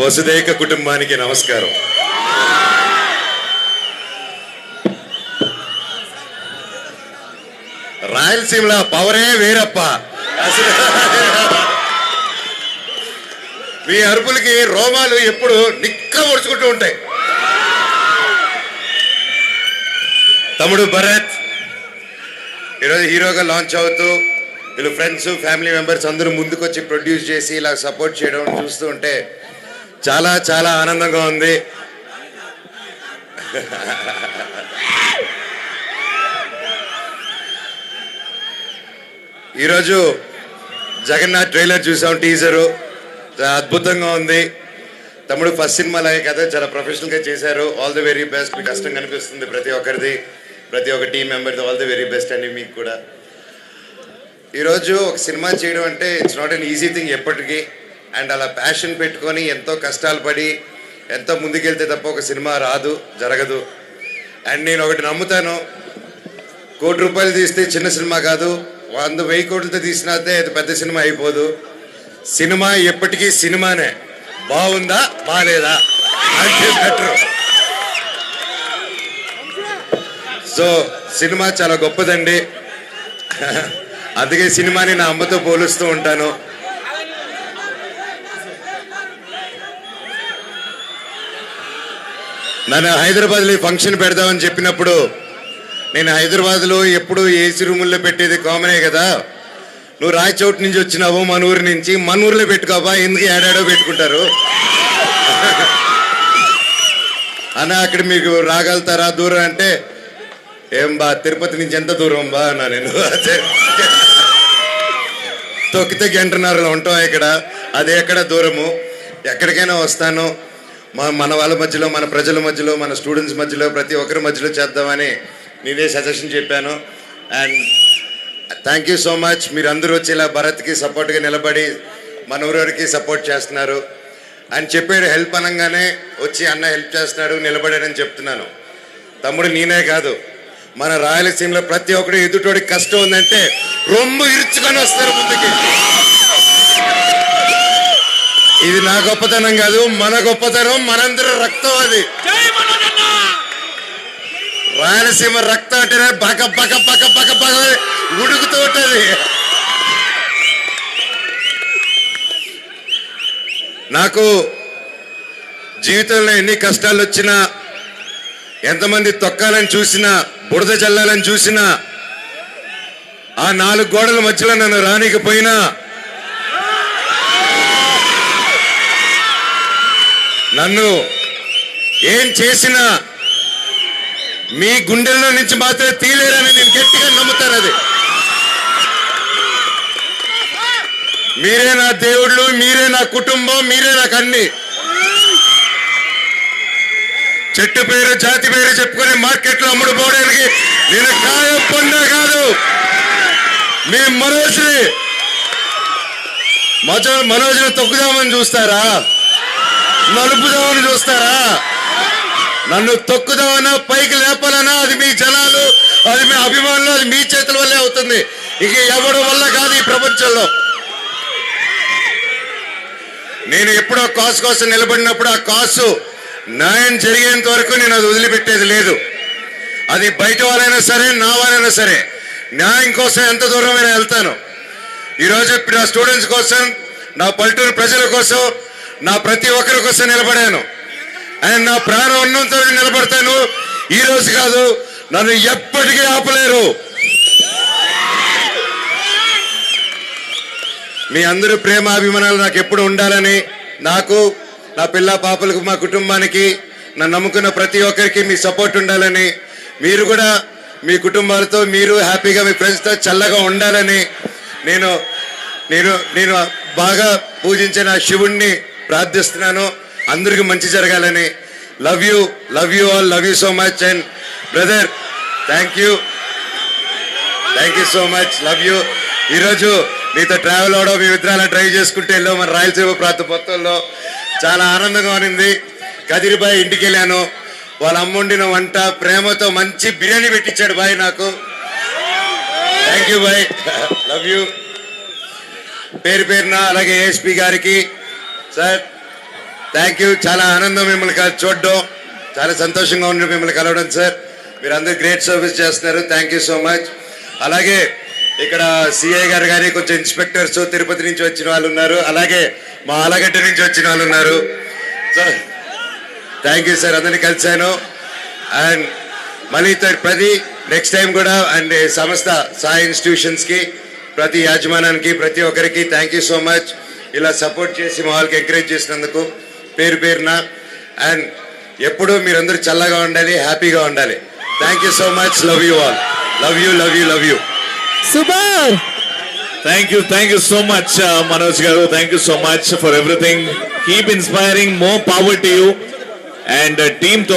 వసుదైక కుటుంబానికి నమస్కారం. రాయలసీమలో పవరే వేరప్ప. మీ అరుపులకి రోమాలు ఎప్పుడు నిక్క ఒడుచుకుంటూ ఉంటాయి. తమ్ముడు భరత్ ఈరోజు హీరోగా లాంచ్ అవుతూ వీళ్ళు ఫ్రెండ్స్ ఫ్యామిలీ మెంబర్స్ అందరూ ముందుకు వచ్చి ప్రొడ్యూస్ చేసి ఇలా సపోర్ట్ చేయడం చూస్తూ ఉంటే చాలా చాలా ఆనందంగా ఉంది. ఈరోజు జగన్నాథ్ ట్రైలర్ చూసాం, టీజరు అద్భుతంగా ఉంది. తమ్ముడు ఫస్ట్ సినిమా లాగే కదా చాలా ప్రొఫెషనల్గా చేశారు. All the very best. మీకు కష్టం కనిపిస్తుంది ప్రతి ఒక్కరిది, ప్రతి ఒక్క టీం మెంబర్ది. ఆల్ ది వెరీ బెస్ట్ అండి మీకు కూడా. ఈరోజు ఒక సినిమా చేయడం అంటే it's not an easy thing ఎప్పటికీ. అండ్ అలా ప్యాషన్ పెట్టుకొని ఎంతో కష్టాలు పడి ఎంతో ముందుకెళ్తే తప్ప ఒక సినిమా రాదు, జరగదు. అండ్ నేను ఒకటి నమ్ముతాను, ₹1 కోటి తీస్తే చిన్న సినిమా కాదు, 100,000 కోట్లతో తీసినాతే అది పెద్ద సినిమా అయిపోదు. సినిమా ఎప్పటికీ సినిమానే. బాగుందా బాగాలేదా అంటే బెటర్. సో సినిమా చాలా గొప్పదండి. అందుకే సినిమాని నా అమ్మతో పోలుస్తూ ఉంటాను. నన్ను హైదరాబాద్లో ఫంక్షన్ పెడదామని చెప్పినప్పుడు నేను హైదరాబాద్లో ఎప్పుడు ఏసీ రూముల్లో పెట్టేది కామనే కదా, నువ్వు రాయచోటు నుంచి వచ్చినావు మన ఊరి నుంచి, మన ఊర్లో పెట్టుకోబా, ఎందుకు ఏడాడో పెట్టుకుంటారు అన్న, అక్కడ మీకు రాగలుగుతారా దూరం అంటే, ఏం బా తిరుపతి నుంచి ఎంత దూరం బా అన్నా నేను. తొక్కితే 1.5 ఉంటాం ఇక్కడ, అది ఎక్కడ దూరము, ఎక్కడికైనా వస్తాను. మన వాళ్ళ మధ్యలో, మన ప్రజల మధ్యలో, మన స్టూడెంట్స్ మధ్యలో, ప్రతి ఒక్కరి మధ్యలో చేద్దామని నేనే సజెషన్ చెప్పాను. And thank you so much. మీరు అందరూ వచ్చి ఇలా భరత్కి సపోర్ట్గా నిలబడి మన ఊరికి సపోర్ట్ చేస్తున్నారు. అని చెప్పాడు, హెల్ప్ అనగానే వచ్చి అన్న హెల్ప్ చేస్తున్నాడు నిలబడాడని చెప్తున్నాను. తమ్ముడు నేనే కాదు, మన రాయలసీమలో ప్రతి ఒక్కరు ఎదుటోడికి కష్టం ఉందంటే రొమ్ము ఇరుచుకొని వస్తారు ముందుకి. ఇది నా గొప్పతనం కాదు, మన గొప్పతనం, మనందరూ రక్తం. అది రాయలసీమ రక్తం అంటేనే బక బక బక బక బక ఉడుకుతూ ఉంటుంది. నాకు జీవితంలో ఎన్ని కష్టాలు వచ్చినా, ఎంతమంది తొక్కాలని చూసినా, బురద జల్లాలని చూసినా, ఆ 4 గోడల మధ్యలో నన్ను రానికపోయినా, నన్ను ఏం చేసినా మీ గుండెల్లో నుంచి మాత్రమే తీలేరని నేను గట్టిగా నమ్ముతాను. అది మీరే నా దేవుళ్ళు, మీరే నా కుటుంబం, మీరే నాకు అన్ని. చెట్టు పేరు జాతి పేరు చెప్పుకొని మార్కెట్లో అమ్ముడుపోవడానికి నేను కాయ పొంద కాదు. మీ మనోజ్ని తొక్కుదామని చూస్తారా, నలుపుదామని చూస్తారా? నన్ను తొక్కుదామన్నా పైకి లేపాలన్నా అది మీ జనాలు, అది మీ అభిమానులు, అది మీ చేతుల వల్లే అవుతుంది. ఇక ఎవరి వల్ల కాదు ఈ ప్రపంచంలో. నేను ఎప్పుడో కాసు కోసం నిలబడినప్పుడు ఆ కాసు న్యాయం జరిగేంత వరకు నేను అది వదిలిపెట్టేది లేదు. అది బయట వాళ్ళైనా సరే, నా వాళ్ళైనా సరే, న్యాయం కోసం ఎంత దూరమైనా వెళ్తాను. ఈరోజు నా స్టూడెంట్స్ కోసం, నా పల్లెటూరు ప్రజల కోసం, నా ప్రతి ఒక్కరి కోసం నిలబడాను. అండ్ నా ప్రాణం ఉన్నంత నిలబడతాను. ఈ రోజు కాదు, నన్ను ఎప్పటికీ ఆపలేరు. మీ అందరూ ప్రేమ అభిమానాలు నాకు ఎప్పుడు ఉండాలని, నాకు, నా పిల్ల పాపలకు, మా కుటుంబానికి, నన్ను నమ్ముకున్న ప్రతి ఒక్కరికి మీ సపోర్ట్ ఉండాలని, మీరు కూడా మీ కుటుంబాలతో మీరు హ్యాపీగా మీ ఫ్రెండ్స్తో చల్లగా ఉండాలని నేను నేను నేను బాగా పూజించిన శివుణ్ణి ప్రార్థిస్తున్నాను. అందరికీ మంచి జరగాలని. Love you all, love you so much. And brother thank you so much, love you. ఈరోజు నీతో ట్రావెల్ అవడం, మీ విద్రాలను డ్రైవ్ చేసుకుంటూ వెళ్ళాం మన రాయలసీమ ప్రాంత మొత్తంలో. చాలా ఆనందంగా ఉంది. కదిరిబాయ్ ఇంటికి వెళ్ళాను, వాళ్ళ అమ్ముండిన వంట ప్రేమతో మంచి బిర్యానీ పెట్టించాడు బాయ్ నాకు. Thank you boy, love you. పేరున అలాగే ఏఎస్పీ గారికి, సార్ థ్యాంక్ యూ. చాలా ఆనందం మిమ్మల్ని చూడడం, చాలా సంతోషంగా ఉంది మిమ్మల్ని కలవడం సార్. మీరు అందరూ గ్రేట్ సర్వీస్ చేస్తున్నారు. Thank you so much. అలాగే ఇక్కడ సిఐ గారు కానీ కొంచెం ఇన్స్పెక్టర్స్ తిరుపతి నుంచి వచ్చిన వాళ్ళు ఉన్నారు, అలాగే మా ఆలగడ్డ నుంచి వచ్చిన వాళ్ళు ఉన్నారు. సో థ్యాంక్ యూ సార్, అందరినీ కలిశాను. అండ్ మళ్ళీ ప్రతి నెక్స్ట్ టైం కూడా అండ్ సంస్థ సాయి ఇన్స్టిట్యూషన్స్కి, ప్రతి యాజమానానికి, ప్రతి ఒక్కరికి థ్యాంక్ యూ సో మచ్. ఇలా సపోర్ట్ చేసి మా వాళ్ళకి ఎంకరేజ్ చేసినందుకు పేరు పేరున. అండ్ ఎప్పుడూ మీరందరూ చల్లగా ఉండాలి, హ్యాపీగా ఉండాలి. Thank you so much. Love you all. Love you, love you, love you. Super. Thank you so much, Manoj Garu. Thank you so much for everything. Keep inspiring. More power to you and team.